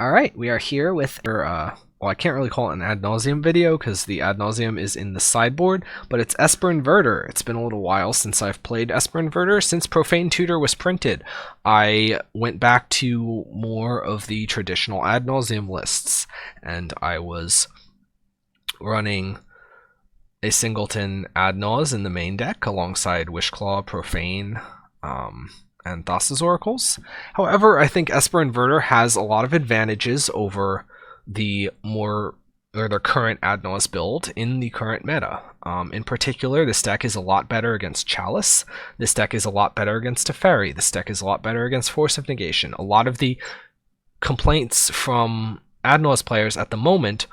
Alright, we are here with well, I can't really call it an ad nauseam video because the ad nauseam is in the sideboard, but it's Esper Inverter. It's been a little while since I've played Esper Inverter. Since Profane Tutor was printed, I went back to more of the traditional ad nauseam lists, and I was running a singleton ad nause in the main deck alongside Wishclaw, Profane, and Thassa's Oracles. However, I think Esper Inverter has a lot of advantages over the their current ad nause build in the current meta. In particular, this deck is a lot better against Chalice. This deck is a lot better against Teferi. This deck is a lot better against Force of Negation. A lot of the complaints from ad nause players at the moment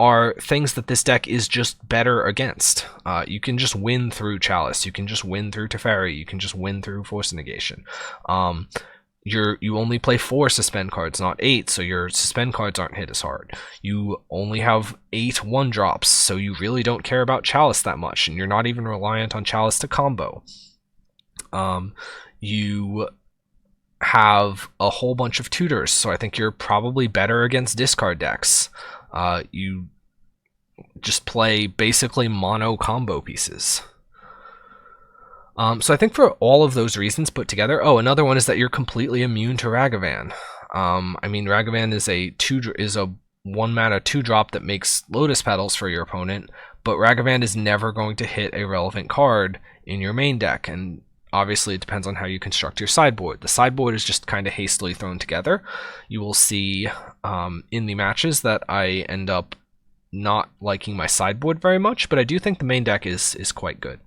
are things that this deck is just better against. You can just win through Chalice, you can just win through Teferi, you can just win through Force of Negation. You only play 4 suspend cards, not 8, so your suspend cards aren't hit as hard. You only have 8 1-drops, so you really don't care about Chalice that much, and you're not even reliant on Chalice to combo. You have a whole bunch of tutors, so I think you're probably better against discard decks. You just play basically mono combo pieces. So I think for all of those reasons put together, another one is that you're completely immune to Ragavan. I mean, Ragavan is a 1-mana 2-drop that makes Lotus Petals for your opponent, but Ragavan is never going to hit a relevant card in your main deck, and obviously it depends on how you construct your sideboard. The sideboard is just kind of hastily thrown together. You will see in the matches that I end up not liking my sideboard very much, but I do think the main deck is quite good.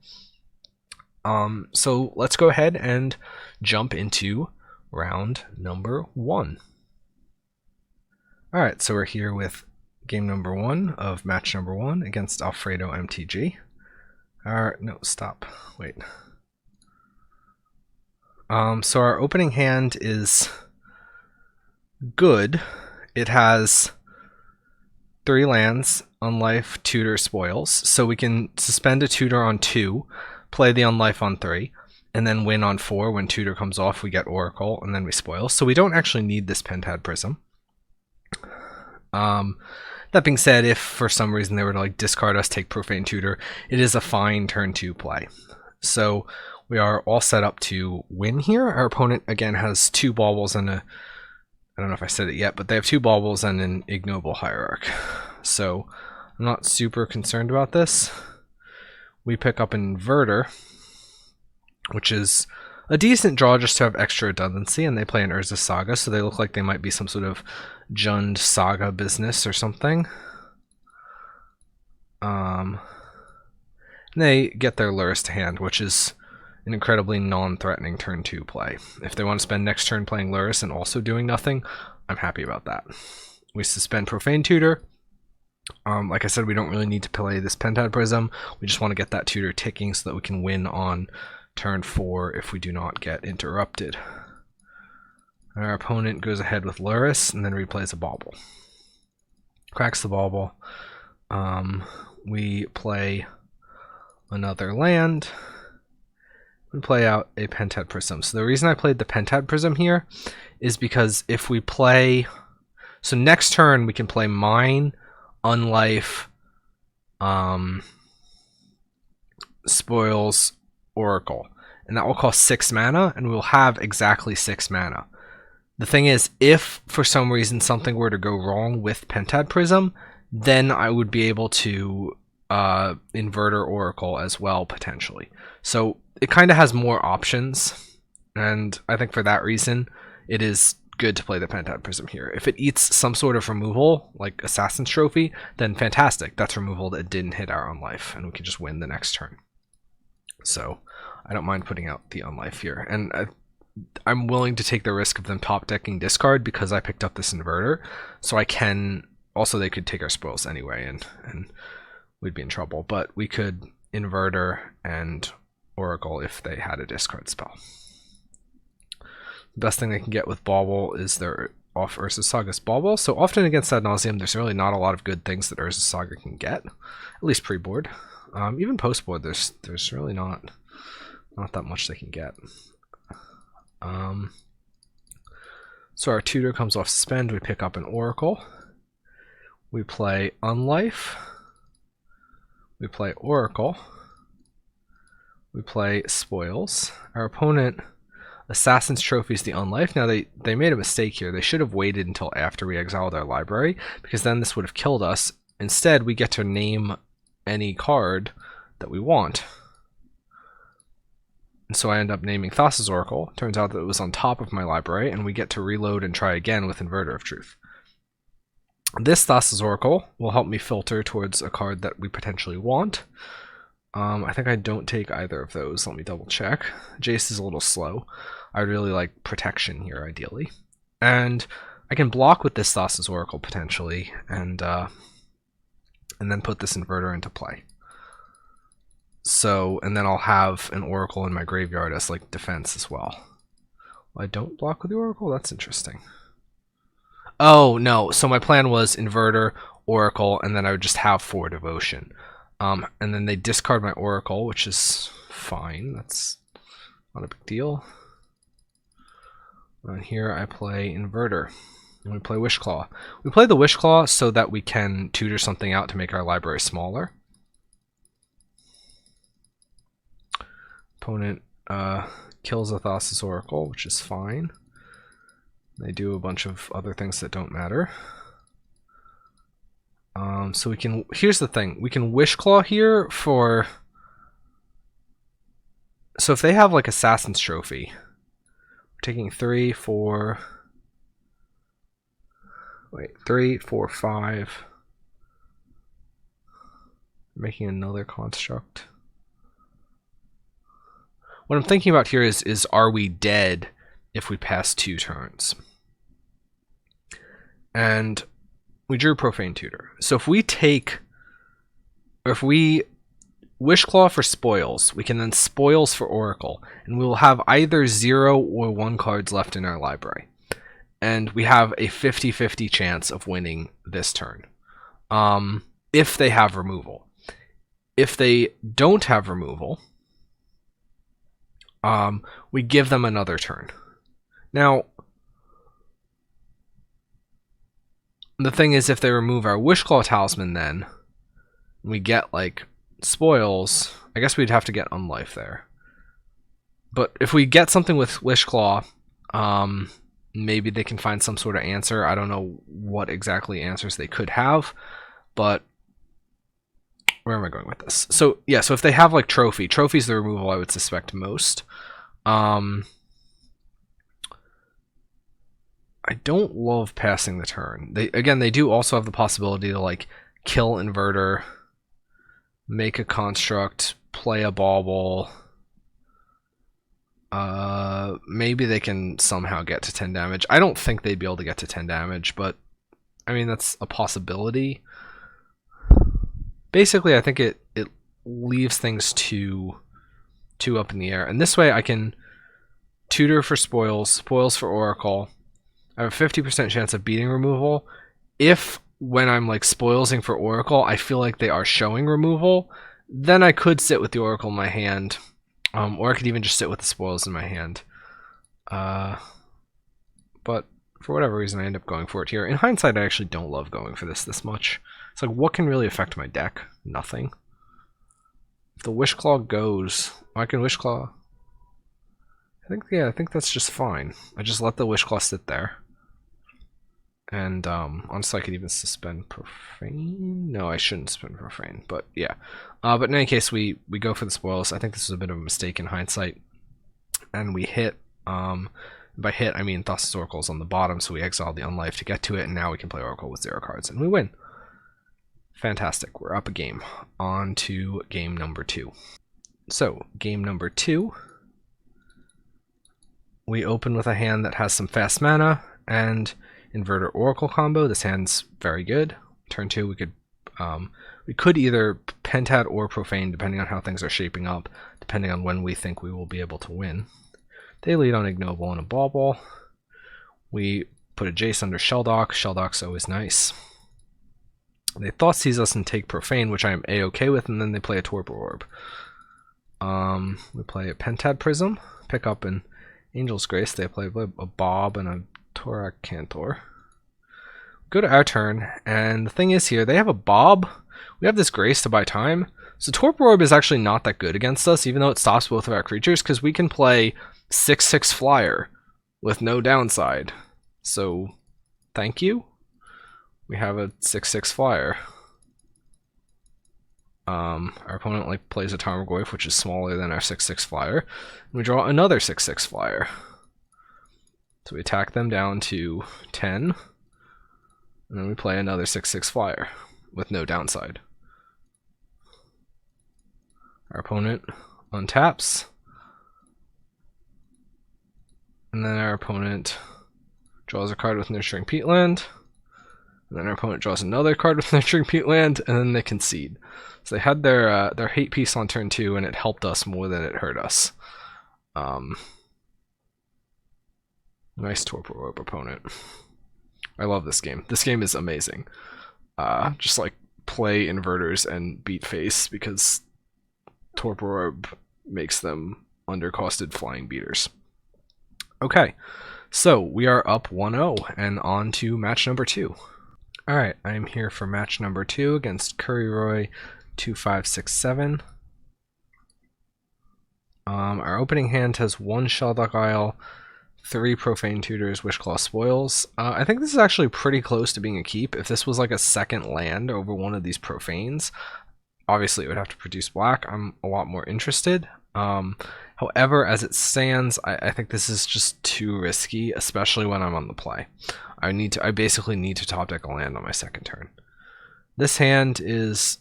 So let's go ahead and jump into round number 1. Alright, so we're here with game number 1 of match number 1 against Alfredo MTG. No, stop. Wait. So our opening hand is good. It has 3 lands, Unlife, Tutor, Spoils, so we can suspend a Tutor on 2, play the Unlife on 3, and then win on 4. When Tutor comes off, we get Oracle, and then we spoil. So we don't actually need this Pentad Prism. That being said, if for some reason they were to like discard us, take Profane Tutor, it is a fine turn 2 play. So we are all set up to win here. Our opponent, again, has 2 Baubles and I don't know if I said it yet, but they have 2 Baubles and an Ignoble Hierarch. So I'm not super concerned about this. We pick up an Inverter, which is a decent draw just to have extra redundancy, and they play an Urza Saga, so they look like they might be some sort of Jund Saga business or something. They get their Lurrus to hand, which is an incredibly non-threatening turn 2 play. If they want to spend next turn playing Lurrus and also doing nothing, I'm happy about that. We suspend Profane Tutor. Like I said, we don't really need to play this Pentad Prism. We just want to get that Tutor ticking so that we can win on turn 4 if we do not get interrupted. Our opponent goes ahead with Lurrus and then replays a Bauble. Cracks the Bauble. We play another land. We play out a Pentad Prism. So the reason I played the Pentad Prism here is because if we play... So next turn we can play Mine, Unlife, Spoils, Oracle, and that will cost 6 mana, and we'll have exactly 6 mana. The thing is, if for some reason something were to go wrong with Pentad Prism, then I would be able to Inverter Oracle as well, potentially. So it kind of has more options, and I think for that reason, it is good to play the Pentad Prism here. If it eats some sort of removal, like Assassin's Trophy, then fantastic. That's removal that didn't hit our Unlife, and we can just win the next turn. So I don't mind putting out the Unlife here. And I'm willing to take the risk of them top decking discard because I picked up this Inverter. So I can... Also, they could take our spoils anyway, and we'd be in trouble. But we could Inverter and Oracle if they had a discard spell. The best thing they can get with Bauble is their off Urza Saga's Bauble. So often against Ad Nauseam, there's really not a lot of good things that Urza Saga can get, at least pre-board. Even post-board, there's really not that much they can get. So our tutor comes off suspend, we pick up an Oracle. We play Unlife. We play Oracle. We play Spoils. Our opponent Assassin's Trophy is the Unlife. Now they made a mistake here. They should have waited until after we exiled our library, because then this would have killed us. Instead, we get to name any card that we want. And so I end up naming Thassa's Oracle. Turns out that it was on top of my library, and we get to reload and try again with Inverter of Truth. This Thassa's Oracle will help me filter towards a card that we potentially want. I think I don't take either of those. Let me double check. Jace is a little slow. I really like protection here, ideally. And I can block with this Thassa's Oracle, potentially, and then put this Inverter into play. So, and then I'll have an Oracle in my graveyard as like defense as well. I don't block with the Oracle? That's interesting. Oh, no. So my plan was Inverter, Oracle, and then I would just have 4 Devotion. And then they discard my Oracle, which is fine. That's not a big deal. And here I play Inverter. And we play Wishclaw. We play the Wishclaw so that we can tutor something out to make our library smaller. Opponent kills a Thassa's Oracle, which is fine. They do a bunch of other things that don't matter. So we can, here's the thing, we can Wishclaw here for, so if they have like Assassin's Trophy, we're taking 3, 4, 5, making another construct. What I'm thinking about here is are we dead if we pass 2 turns? And we drew Profane Tutor. So if we take, or if we Wishclaw for Spoils, we can then Spoils for Oracle, and we will have either 0 or 1 cards left in our library. And we have a 50-50 chance of winning this turn. If they have removal. If they don't have removal, we give them another turn. Now, the thing is, if they remove our Wishclaw Talisman, then we get like Spoils. I guess we'd have to get Unlife there. But if we get something with Wishclaw, maybe they can find some sort of answer. I don't know what exactly answers they could have, but where am I going with this? So yeah, so if they have like Trophy's the removal I would suspect most. I don't love passing the turn. They do also have the possibility to like kill Inverter, make a construct, play a bauble. Maybe they can somehow get to 10 damage. I don't think they'd be able to get to 10 damage, but I mean that's a possibility. Basically, I think it leaves things too up in the air. And this way I can tutor for Spoils, Spoils for Oracle. I have a 50% chance of beating removal. If, when I'm like Spoilsing for Oracle, I feel like they are showing removal, then I could sit with the Oracle in my hand. Or I could even just sit with the Spoils in my hand. But for whatever reason, I end up going for it here. In hindsight, I actually don't love going for this much. It's like, what can really affect my deck? Nothing. If the Wishclaw goes, I can Wishclaw. I think that's just fine. I just let the Wishclaw sit there. And honestly, I could even suspend Profane. No, I shouldn't suspend Profane, but yeah. But in any case, we go for the Spoils. I think this was a bit of a mistake in hindsight. And we hit, by hit, I mean Thassa's Oracle is on the bottom, so we exile the Unlife to get to it, and now we can play Oracle with 0 cards, and we win. Fantastic, we're up a game. On to game number 2. So, game number 2. We open with a hand that has some fast mana, and Inverter Oracle combo. This hand's very good. Turn 2, we could either Pentat or Profane, depending on how things are shaping up, depending on when we think we will be able to win. They lead on Ignoble and a Bauble. We put a Jace under Shelldock. Shelldock's always nice. They Thoughtseize us and take Profane, which I am A-okay with, and then they play a Torpor Orb. We play a Pentad Prism, pick up an Angel's Grace. They play a Bob and a Torak Cantor. Go to our turn, and the thing is here, they have a Bob. We have this Grace to buy time. So Torpor Orb is actually not that good against us, even though it stops both of our creatures, because we can play 6/6 flyer with no downside. So, thank you. We have a 6/6 flyer. Our opponent plays a Tarmogoyf, which is smaller than our 6/6 flyer. And we draw another 6/6 flyer. So we attack them down to 10. And then we play another 6/6 flyer with no downside. Our opponent untaps. And then our opponent draws a card with Nurturing Peatland. And then our opponent draws another card with Nurturing Peatland, and then they concede. So they had their hate piece on turn 2, and it helped us more than it hurt us. Nice Torpor Orb opponent. I love this game. This game is amazing. Just like play inverters and beat face, because Torpor Orb makes them undercosted flying beaters. Okay, so we are up 1-0 and on to match number 2. Alright, I'm here for match number 2 against Curryroy 2567. Our opening hand has 1 Sheldock Isle, 3 Profane Tutors, Wishclaw Spoils. I think this is actually pretty close to being a keep. If this was like a second land over one of these Profanes, obviously it would have to produce black. I'm a lot more interested. However, as it stands, I think this is just too risky, especially when I'm on the play. I basically need to top deck a land on my second turn. This hand is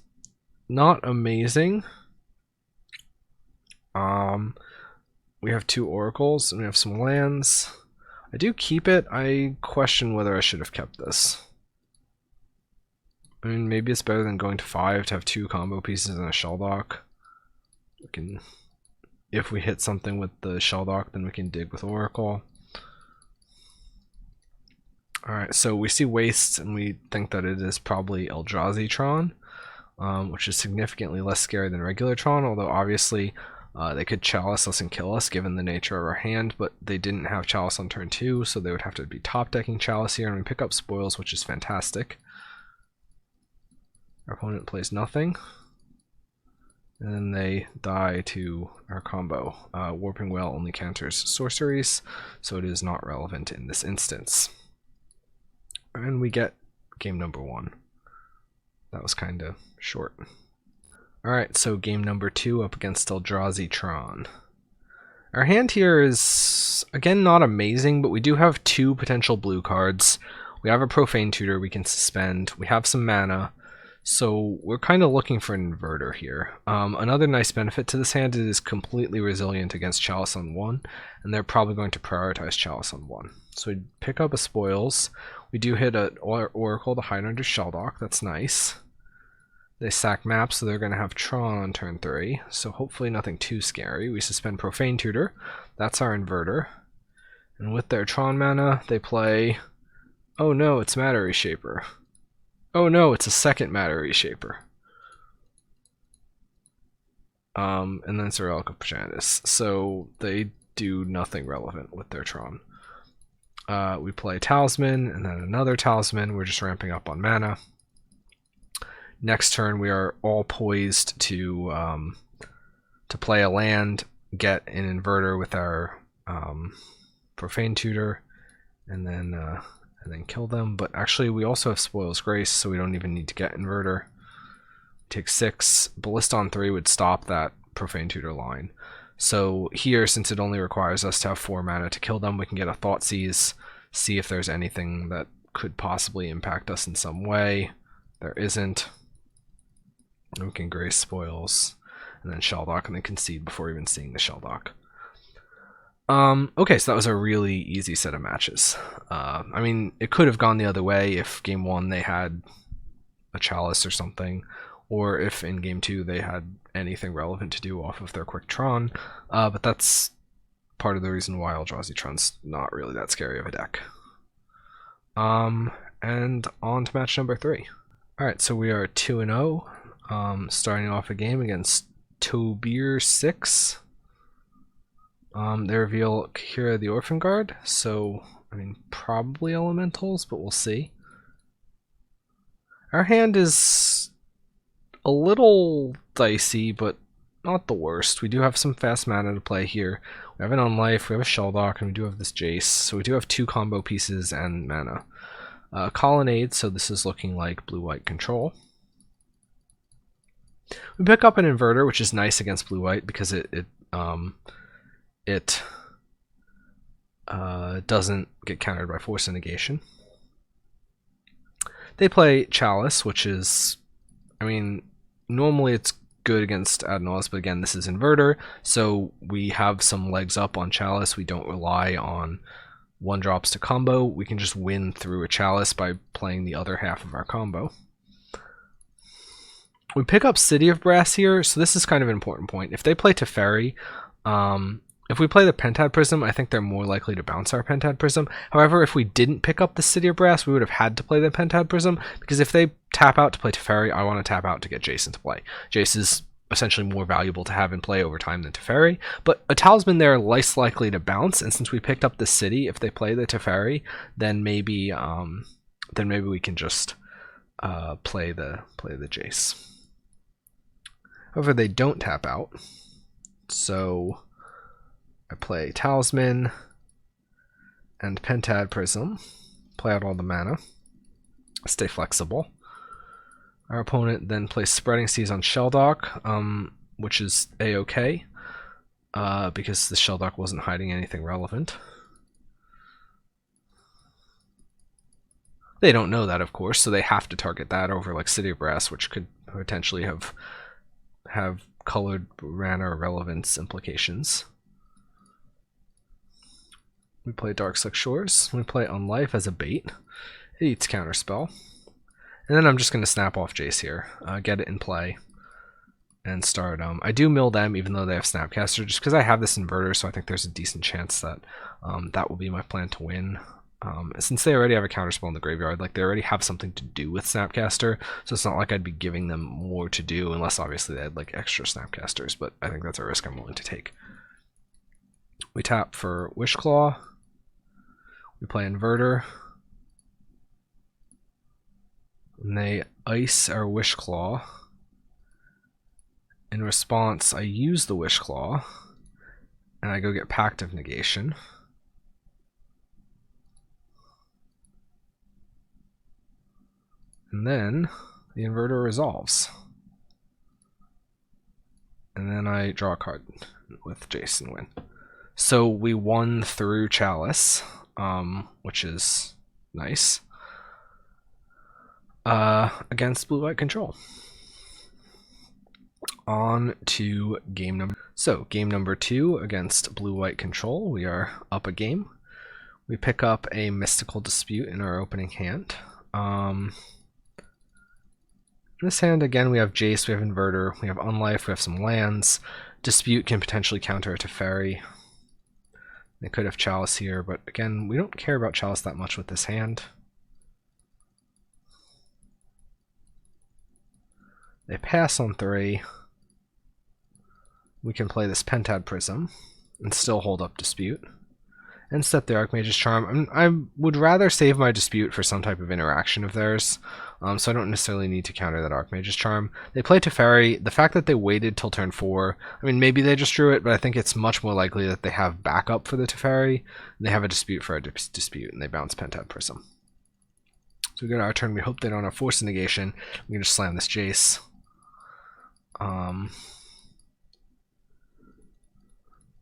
not amazing. We have 2 oracles and we have some lands. I do keep it. I question whether I should have kept this. I mean, maybe it's better than going to 5 to have 2 combo pieces and a Sheldock. We can, if we hit something with the Sheldock, then we can dig with Oracle. Alright, so we see wastes and we think that it is probably Eldrazi Tron, which is significantly less scary than regular Tron, although obviously they could Chalice us and kill us given the nature of our hand, but they didn't have Chalice on turn 2, so they would have to be top decking Chalice here, and we pick up Spoils, which is fantastic. Our opponent plays nothing, and then they die to our combo. Warping Wail only counters sorceries, so it is not relevant in this instance. And we get game number 1. That was kind of short. Alright, so game number 2 up against Eldrazi Tron. Our hand here is, again, not amazing, but we do have 2 potential blue cards. We have a Profane Tutor we can suspend. We have some mana. So we're kind of looking for an inverter here. Another nice benefit to this hand, it is completely resilient against Chalice on 1, and they're probably going to prioritize Chalice on 1. So we pick up a Spoils. We do hit an Oracle to hide under Sheldock, that's nice. They sack maps, so they're going to have Tron on turn 3, so hopefully nothing too scary. We suspend Profane Tutor, that's our inverter. And with their Tron mana, they play... Oh no, it's Matter Reshaper. Oh no, it's a second Matter Reshaper. And then it's a Relic of Progenitus. So they do nothing relevant with their Tron. We play Talisman, and then another Talisman. We're just ramping up on mana. Next turn, we are all poised to play a land, get an inverter with our Profane Tutor, and then kill them. But actually we also have Spoils Grace, so we don't even need to get inverter. Take 6. Ballista on 3 would stop that Profane Tutor line. So here, since it only requires us to have 4 mana to kill them, we can get a Thoughtseize, see if there's anything that could possibly impact us in some way. There isn't. And we can Grace Spoils, and then Sheldock, and then concede before even seeing the Sheldock. Okay, so that was a really easy set of matches. I mean, it could have gone the other way if game 1 they had a Chalice or something, or if in game 2 they had anything relevant to do off of their quick Tron, but that's part of the reason why Eldrazi Tron's not really that scary of a deck. And on to match number 3. Alright, so we are 2-0, starting off a game against UWr 6. They reveal Kira the Orphan Guard, so I mean, probably elementals, but we'll see. Our hand is a little dicey, but not the worst. We do have some fast mana to play here. We have an Unlife, we have a Shelldock, and we do have this Jace. So we do have 2 combo pieces and mana. Colonnade, so this is looking like blue-white control. We pick up an Inverter, which is nice against blue-white because it doesn't get countered by Force of Negation. They play Chalice, which is, I mean, normally it's good against Ad Nauseam, but again, this is Inverter, so we have some legs up on Chalice. We don't rely on 1-drops to combo. We can just win through a Chalice by playing the other half of our combo. We pick up City of Brass here, so this is kind of an important point. If they play Teferi, if we play the Pentad Prism, I think they're more likely to bounce our Pentad Prism. However, if we didn't pick up the City of Brass, we would have had to play the Pentad Prism, because if they tap out to play Teferi, I want to tap out to get Jace into play. Jace is essentially more valuable to have in play over time than Teferi, but a Talisman there less likely to bounce, and since we picked up the City, if they play the Teferi, then maybe we can just play the Jace. However, they don't tap out, so I play Talisman and Pentad Prism, play out all the mana, stay flexible. Our opponent then plays Spreading Seas on Shelldock, which is a-okay, because the Shelldock wasn't hiding anything relevant. They don't know that, of course, so they have to target that over like City of Brass, which could potentially have colored mana relevance implications. We play Darkslick Shores. We play Unlife as a bait. It eats Counterspell. And then I'm just going to snap off Jace here, get it in play, and start. I do mill them even though they have Snapcaster, just because I have this Inverter, so I think there's a decent chance that that will be my plan to win. Since they already have a Counterspell in the graveyard, like they already have something to do with Snapcaster, so it's not like I'd be giving them more to do, unless obviously they had like extra Snapcasters, but I think that's a risk I'm willing to take. We tap for Wishclaw. We play Inverter. And they ice our Wishclaw. In response, I use the Wishclaw, and I go get Pact of Negation. And then the Inverter resolves. And then I draw a card with Jace and win. So we won through Chalice, which is nice, against blue-white control. On to game number. So game number 2 against blue-white control. We are up a game. We pick up a Mystical Dispute in our opening hand. In this hand, again, we have Jace, we have Inverter, we have Unlife, we have some lands. Dispute can potentially counter a Teferi. They could have Chalice here, but again, we don't care about Chalice that much with this hand. They pass on 3. We can play this Pentad Prism and still hold up Dispute. And step the Archmage's Charm. I would rather save my Dispute for some type of interaction of theirs, so I don't necessarily need to counter that Archmage's Charm. They play Teferi. The fact that they waited till turn 4, I mean, maybe they just drew it, but I think it's much more likely that they have backup for the Teferi, and they have a Dispute for a Dispute, and they bounce Pentad Prism. So we go to our turn. We hope they don't have Force of Negation. We can just slam this Jace.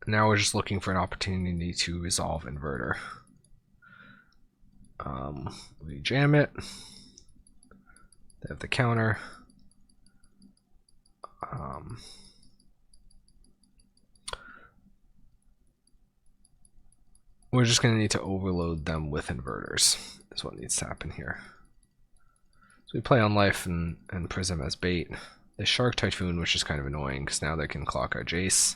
Now we're just looking for an opportunity to resolve Inverter. We jam it. They have the counter. We're just going to need to overload them with Inverters, is what needs to happen here. So we play Unlife and Prism as bait. They Shark Typhoon, which is kind of annoying, because now they can clock our Jace.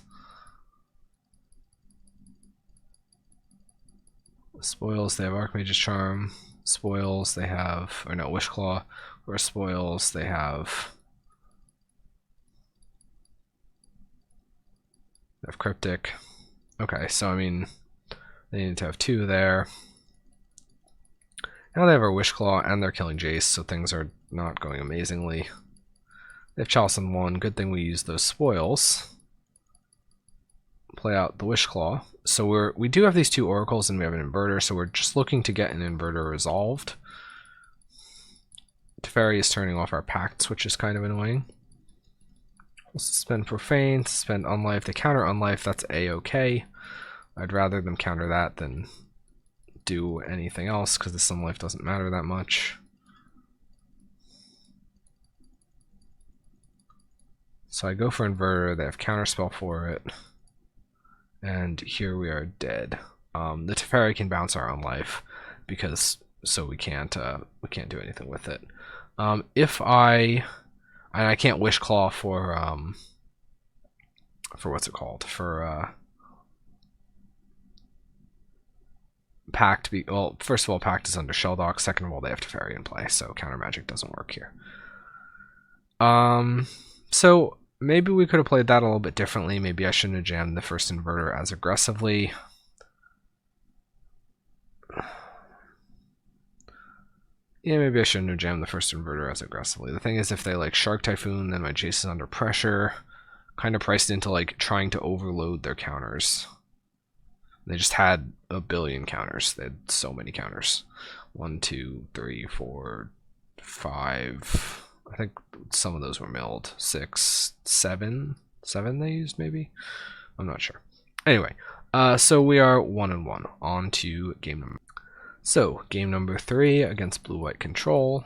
Spoils, they have Archmage's Charm. Spoils, they have, or no, Wishclaw. Or spoils, they have Cryptic. Okay, so I mean, they need to have 2 there. Now they have our Wish Claw, and they're killing Jace, so things are not going amazingly. They have Chalice on 1. Good thing we use those spoils. Play out the Wish Claw. So we do have these 2 oracles, and we have an inverter, so we're just looking to get an inverter resolved. Teferi is turning off our pacts, which is kind of annoying. We'll suspend Profane, suspend Unlife. They counter Unlife, that's A-okay. I'd rather them counter that than do anything else, because the Unlife doesn't matter that much. So I go for Inverter, they have Counterspell for it. And here we are dead. The Teferi can bounce our Unlife, because so we can't do anything with it. If I can't Wish Claw for what's it called, for Pact. Well, first of all, Pact is under Shelldock. Second of all, they have Teferi in play, so counter magic doesn't work here. So maybe we could have played that a little bit differently. Maybe I shouldn't have jammed the first inverter as aggressively. Yeah, maybe I shouldn't have jammed the first inverter as aggressively. The thing is, if they like Shark Typhoon, then my Jace is under pressure. Kind of priced into like trying to overload their counters. They just had a billion counters. They had so many counters. 1, 2, 3, 4, 5. I think some of those were milled. 6, 7. 7 they used, maybe? I'm not sure. Anyway, so we are 1-1. On to game number. So, game number 3 against Blue-White Control.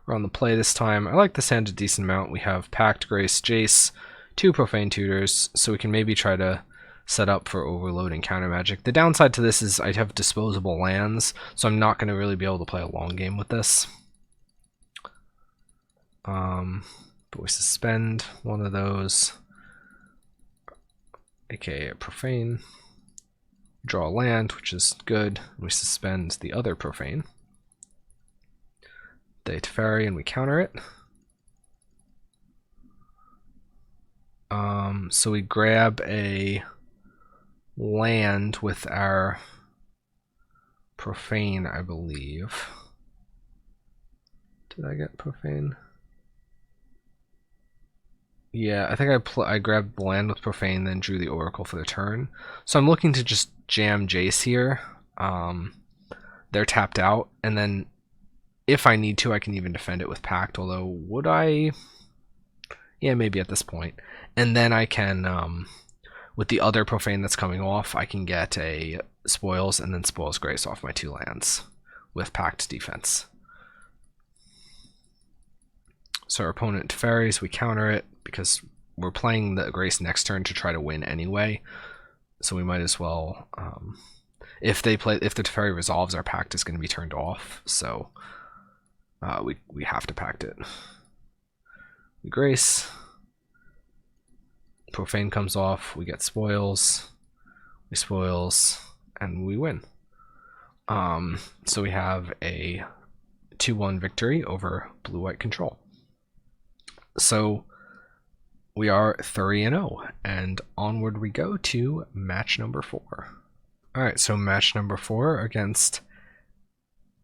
We're on the play this time. I like this hand a decent amount. We have Pact, Grace, Jace, 2 Profane Tutors, so we can maybe try to set up for overloading counter magic. The downside to this is I have disposable lands, so I'm not going to really be able to play a long game with this. But we suspend one of those, aka Profane. Draw a land, which is good. We suspend the other Profane. They Teferi and we counter it. So we grab a land with our Profane, I believe. Did I get Profane? Yeah, I think I grabbed the land with Profane, then drew the Oracle for the turn. So I'm looking to just jam Jace here. They're tapped out, and then if I need to, I can even defend it with Pact, although would I? Yeah, maybe at this point. And then I can, with the other Profane that's coming off, I can get a Spoils and then Spoils Grace off my 2 lands with Pact defense. So our opponent Teferis, we counter it because we're playing the Grace next turn to try to win anyway. So we might as well, if the Teferi resolves, our Pact is going to be turned off. So we have to Pact it. We Grace. Profane comes off. We get Spoils. We Spoils, and we win. So we have a 2-1 victory over Blue-White Control. So we are 3-0, and onward we go to match number 4. Alright, so match number 4 against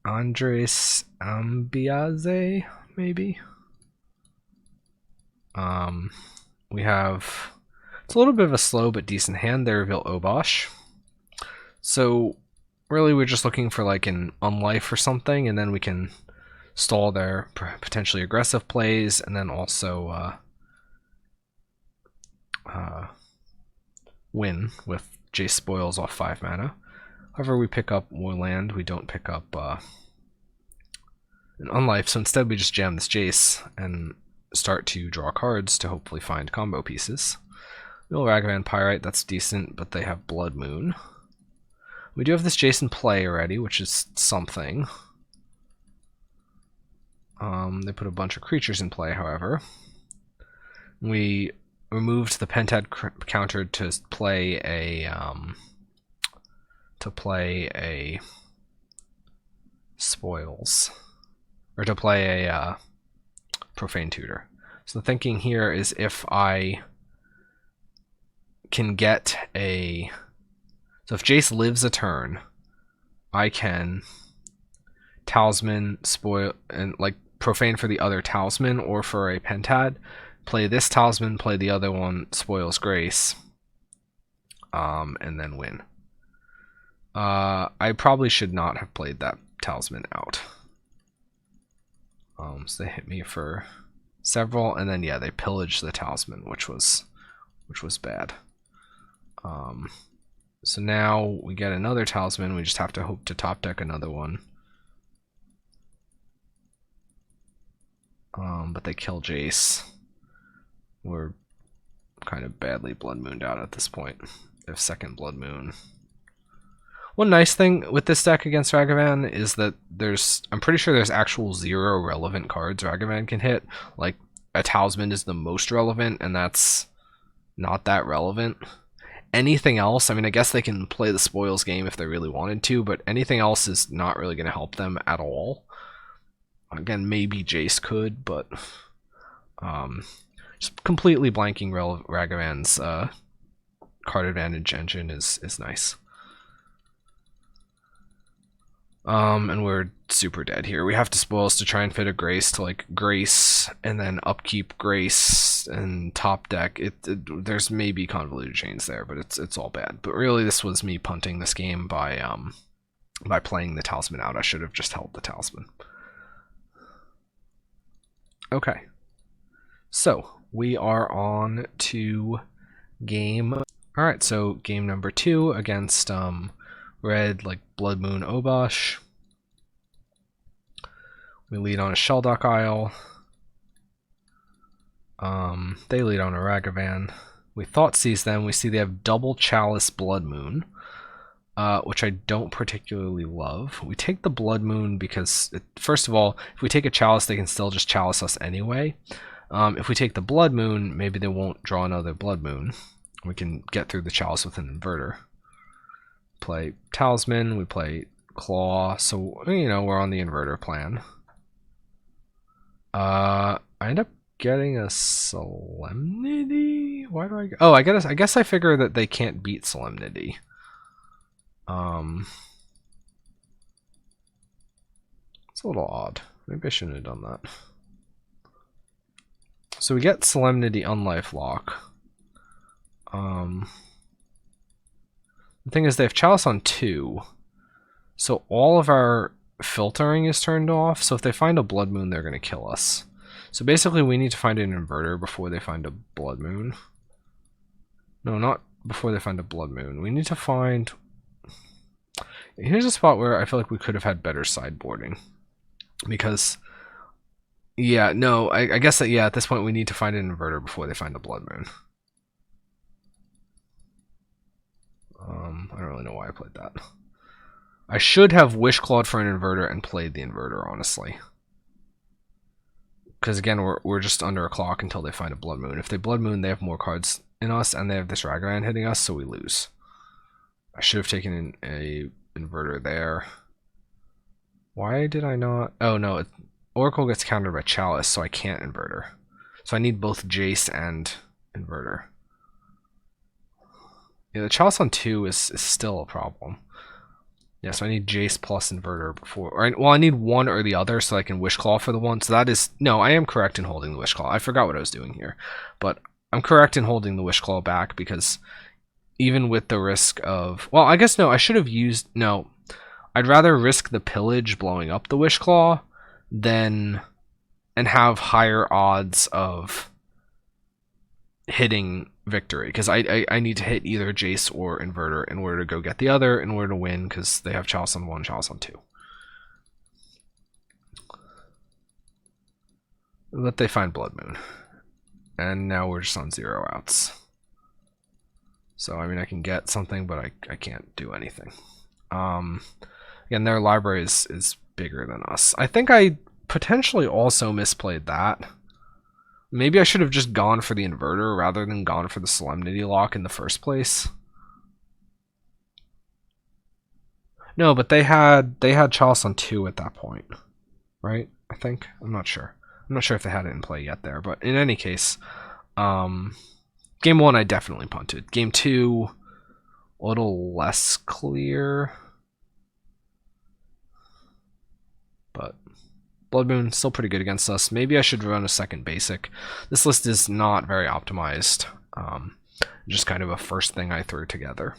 Andres Ambiaze, maybe? We have, it's a little bit of a slow but decent hand. They reveal Obosh. So really we're just looking for like an Unlife or something, and then we can stall their potentially aggressive plays, and then also win with Jace Spoils off 5 mana. However, we pick up more land. We don't pick up an Unlife, so instead we just jam this Jace and start to draw cards to hopefully find combo pieces. Ragavan Pyrite, that's decent, but they have Blood Moon. We do have this Jace in play already, which is something. They put a bunch of creatures in play, however. We removed the Pentad counter to play a Spoils, or to play a Profane Tutor. So the thinking here is if I can get so if Jace lives a turn, I can Talisman, spoil, and like profane for the other Talisman or for a Pentad. Play this Talisman, play the other one, spoils Grace, and then win. I probably should not have played that Talisman out. So they hit me for several, and then yeah, they pillaged the Talisman, which was bad. So now we get another Talisman. We just have to hope to top deck another one. But they kill Jace. We're kind of badly Blood Mooned out at this point. They have second Blood Moon. One nice thing with this deck against Ragavan is that I'm pretty sure there's actual 0 relevant cards Ragavan can hit. Like, a Talisman is the most relevant, and that's not that relevant. Anything else, I mean, I guess they can play the spoils game if they really wanted to, but anything else is not really going to help them at all. Again, maybe Jace could, but just completely blanking Ragavan's card advantage engine is nice. And we're super dead here. We have to spoils to try and fit a Grace to like Grace and then upkeep Grace and top deck. There's maybe convoluted chains there, but it's all bad. But really, this was me punting this game by playing the Talisman out. I should have just held the Talisman. Okay, so we are on to game. All right, so game number 2 against red, like Blood Moon Obosh. We lead on a Shelldock Isle. They lead on a Ragavan. We Thoughtseize them. We see they have double Chalice Blood Moon, which I don't particularly love. We take the Blood Moon because, first of all, if we take a Chalice, they can still just Chalice us anyway. If we take the Blood Moon, maybe they won't draw another Blood Moon. We can get through the Chalice with an Inverter. Play Talisman, we play Claw, so, you know, we're on the Inverter plan. I end up getting a Solemnity? Why do I... Oh, I guess I figure that they can't beat Solemnity. It's a little odd. Maybe I shouldn't have done that. So we get Solemnity Unlifelock. The thing is, they have Chalice on 2, so all of our filtering is turned off, so if they find a Blood Moon, they're going to kill us. So basically, we need to find an Inverter before they find a Blood Moon. No, not before they find a Blood Moon. We need to find... Here's a spot where I feel like we could have had better sideboarding. Because... Yeah, no, I guess that, yeah, at this point we need to find an Inverter before they find a Blood Moon. I don't really know why I played that. I should have Wishclawed for an Inverter and played the Inverter, honestly. Because again, we're just under a clock until they find a Blood Moon. If they Blood Moon, they have more cards in us, and they have this Ragavan hitting us, so we lose. I should have taken a Inverter there. Why did I not? Oh no, Oracle gets countered by Chalice, so I can't Inverter. So I need both Jace and Inverter. Yeah, the Chalice on 2 is still a problem. Yeah, so I need Jace plus Inverter before... Well, I need one or the other so I can Wishclaw for the one. So that is... No, I am correct in holding the Wishclaw. I forgot what I was doing here. But I'm correct in holding the Wishclaw back because even with the risk of... Well, I guess no, I should have used... No, I'd rather risk the pillage blowing up the Wishclaw than... and have higher odds of hitting victory, because I need to hit either Jace or Inverter in order to go get the other, in order to win, because they have Chalice on 1, Chalice on 2. But they find Blood Moon. And now we're just on 0 outs. So, I mean, I can get something, but I can't do anything. Again, their library is bigger than us. I think I potentially also misplayed that. Maybe I should have just gone for the Inverter rather than gone for the Solemnity Lock in the first place. No, but they had Chalice on 2 at that point, right? I think. I'm not sure. I'm not sure if they had it in play yet there, but in any case, game 1 I definitely punted. Game 2, a little less clear. Blood Moon, still pretty good against us. Maybe I should run a second basic. This list is not very optimized. Just kind of a first thing I threw together.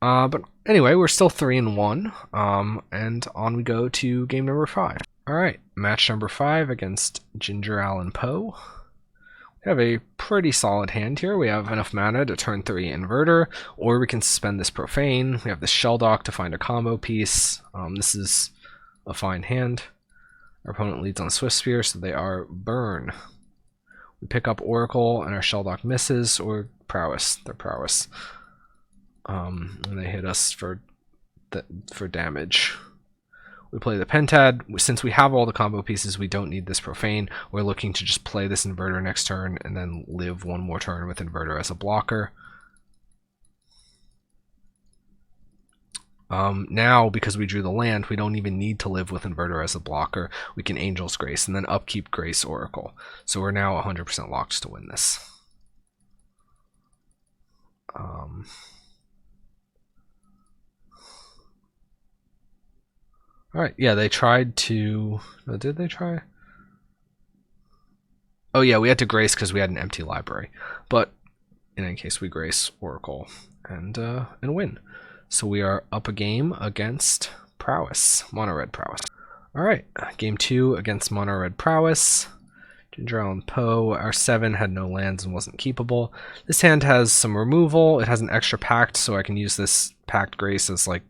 But anyway, we're still 3-1, and on we go to game number 5. Alright, match number 5 against Ginger Allen Poe. We have a pretty solid hand here. We have enough mana to turn 3 Inverter, or we can suspend this Profane. We have this Shelldock to find a combo piece. This is a fine hand. Our opponent leads on Swift Spear, so they are burn. We pick up Oracle, and our Shelldock misses, or Prowess. They're Prowess. And they hit us for damage. We play the Pentad. Since we have all the combo pieces, we don't need this Profane. We're looking to just play this Inverter next turn and then live one more turn with Inverter as a blocker. Now, because we drew the land, we don't even need to live with Inverter as a blocker. We can Angel's Grace and then upkeep Grace Oracle. So we're now 100% locked to win this. Alright, yeah, they tried to... No, did they try? Oh yeah, we had to Grace because we had an empty library. But in any case, we Grace Oracle and win. So we are up a game against Prowess, Mono-R Prowess. Alright, game 2 against Mono-R Prowess. Ginger Allen Poe, our 7 had no lands and wasn't keepable. This hand has some removal. It has an extra pact, so I can use this Pact Grace as like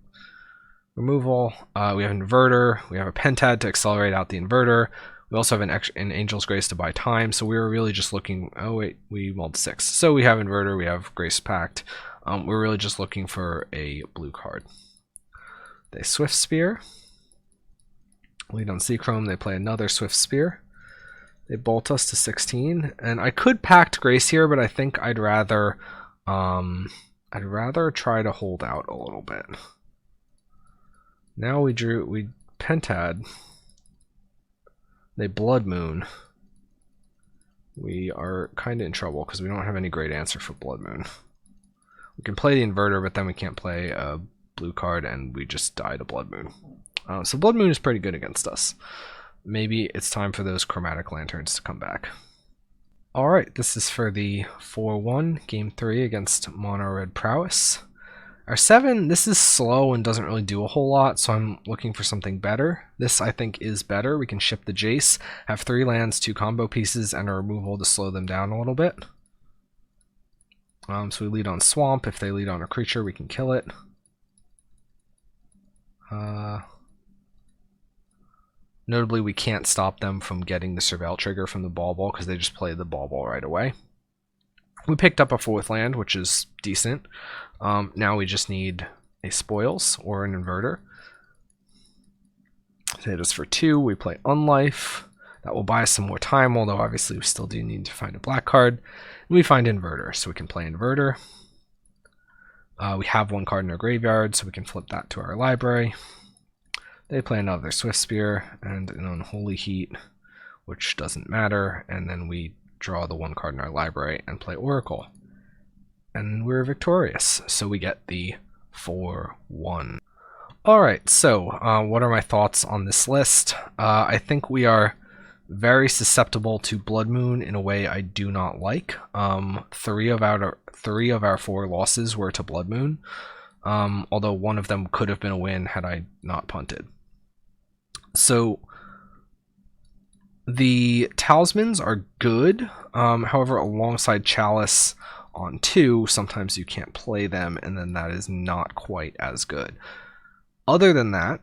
removal. We have Inverter. We have a Pentad to accelerate out the Inverter. We also have an Angel's Grace to buy time. So we were really just looking... Oh wait, we mulled 6. So we have Inverter. We have Grace Pact. We're really just looking for a blue card. They Swift Spear. Lead on Seachrome. They play another Swift Spear. They bolt us to 16. And I could Pact Grace here, but I think I'd rather try to hold out a little bit. Now we Pentad. They Blood Moon. We are kind of in trouble because we don't have any great answer for Blood Moon. We can play the Inverter, but then we can't play a blue card, and we just die to Blood Moon. So Blood Moon is pretty good against us. Maybe it's time for those Chromatic Lanterns to come back. Alright, this is for the 4-1, game 3 against Mono-R Prowess. Our 7, this is slow and doesn't really do a whole lot, so I'm looking for something better. This, I think, is better. We can ship the Jace, have 3 lands, 2 combo pieces, and a removal to slow them down a little bit. So we lead on Swamp. If they lead on a creature, we can kill it. Notably, we can't stop them from getting the Surveil trigger from the Ball because they just play the Ball right away. We picked up a 4th land, which is decent. Now we just need a Spoils or an Inverter. They hit us for 2. We play Unlife. That will buy us some more time, although obviously we still do need to find a black card. And we find Inverter, so we can play Inverter. We have 1 card in our graveyard, so we can flip that to our library. They play another Swift Spear and an Unholy Heat, which doesn't matter. And then we draw the 1 card in our library and play Oracle. And we're victorious, so we get the 4-1. Alright, so what are my thoughts on this list? I think we are very susceptible to Blood Moon in a way I do not like. 3 of our 4 losses were to Blood Moon, although 1 of them could have been a win had I not punted. So the Talismans are good, however, alongside Chalice on 2, sometimes you can't play them, and then that is not quite as good. Other than that,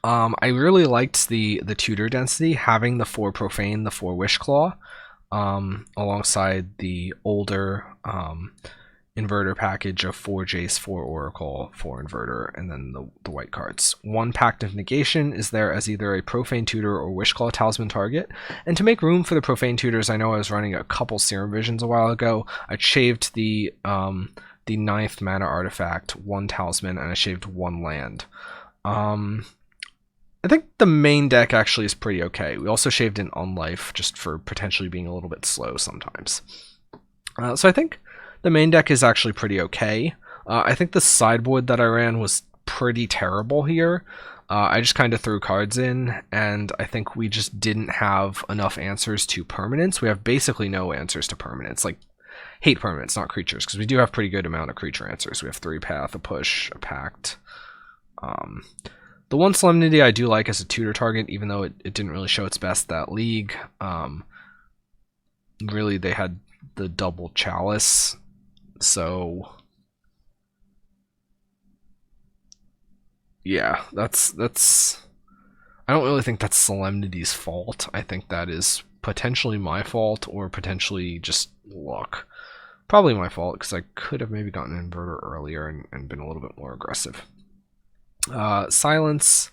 I really liked the tutor density, having the 4 Profane, the 4 Wishclaw, alongside the older Inverter package of 4 Jace, 4 Oracle, 4 Inverter, and then the white cards. 1 Pact of Negation is there as either a Profane Tutor or Wishclaw Talisman target. And to make room for the Profane Tutors, I know I was running a couple Serum Visions a while ago. I shaved the 9th mana artifact, 1 Talisman, and I shaved 1 land. I think the main deck actually is pretty okay. We also shaved in Unlife just for potentially being a little bit slow sometimes. So I think the main deck is actually pretty okay. I think the sideboard that I ran was pretty terrible here. I just kind of threw cards in, and I think we just didn't have enough answers to permanents. We have basically no answers to permanents, like hate permanents, not creatures, because we do have pretty good amount of creature answers. We have 3-path, a push, a pact. The one Solemnity I do like as a tutor target, even though it didn't really show its best that league. Really, they had the double Chalice, so yeah, that's. I don't really think that's Solemnity's fault. I think that is potentially my fault, or potentially just luck. Probably my fault, because I could have maybe gotten an Inverter earlier and been a little bit more aggressive. Silence,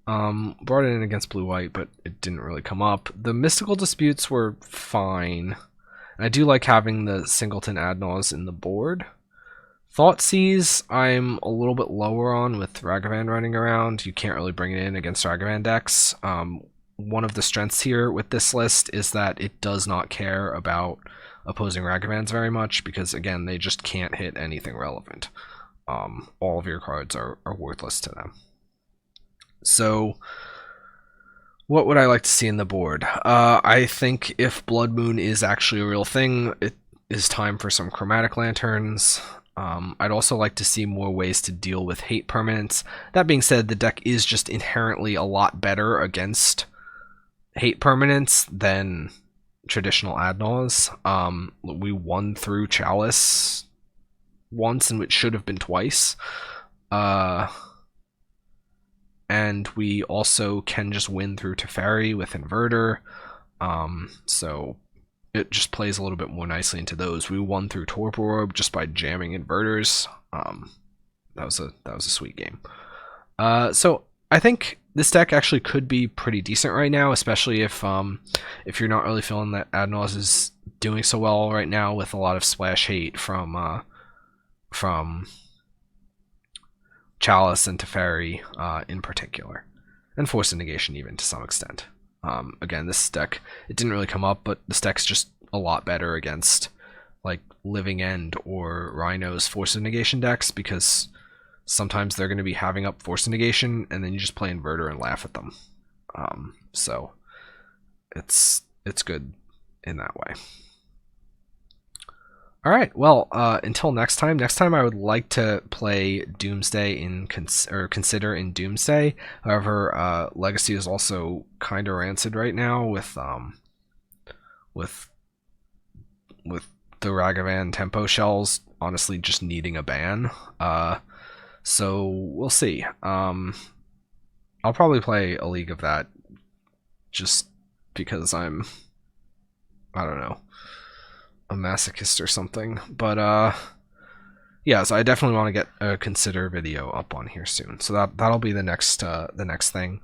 brought it in against blue-white, but it didn't really come up. The Mystical Disputes were fine. I do like having the Singleton Adnaz in the board. Thoughtseize, I'm a little bit lower on with Ragavan running around. You can't really bring it in against Ragavan decks. One of the strengths here with this list is that it does not care about opposing Ragavans very much, because again, they just can't hit anything relevant. All of your cards are worthless to them. So, what would I like to see in the board? I think if Blood Moon is actually a real thing, it is time for some Chromatic Lanterns. I'd also like to see more ways to deal with hate permanents. That being said, the deck is just inherently a lot better against hate permanents than traditional Adnaz. We won through Chalice once, and it should have been twice. And we also can just win through Teferi with Inverter. So it just plays a little bit more nicely into those. We won through Torpor Orb just by jamming Inverters. That was a sweet game. So I think this deck actually could be pretty decent right now, especially if you're not really feeling that Adnaz is doing so well right now with a lot of splash hate from Chalice and Teferi in particular, and Force of Negation even to some extent. Again, this deck, it didn't really come up, but this deck's just a lot better against like Living End or Rhino's Force of Negation decks, because sometimes they're going to be having up Force of Negation, and then you just play Inverter and laugh at them. So it's good in that way. Alright, well, until next time I would like to play Doomsday consider in Doomsday. However, Legacy is also kind of rancid right now with the Ragavan Tempo Shells honestly just needing a ban. So we'll see. I'll probably play a League of that just because I don't know, a masochist or something. But yeah, so I definitely want to get a consider video up on here soon. So that'll be the next thing.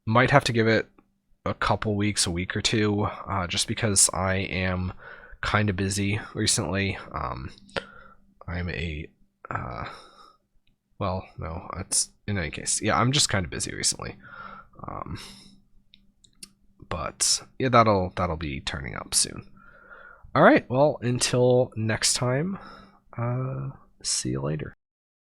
Might have to give it a couple weeks, a week or two, just because I am kind of busy recently. I'm a well, no, it's in any case. Yeah, I'm just kind of busy recently. But yeah, that'll be turning up soon. All right, well, until next time, see you later.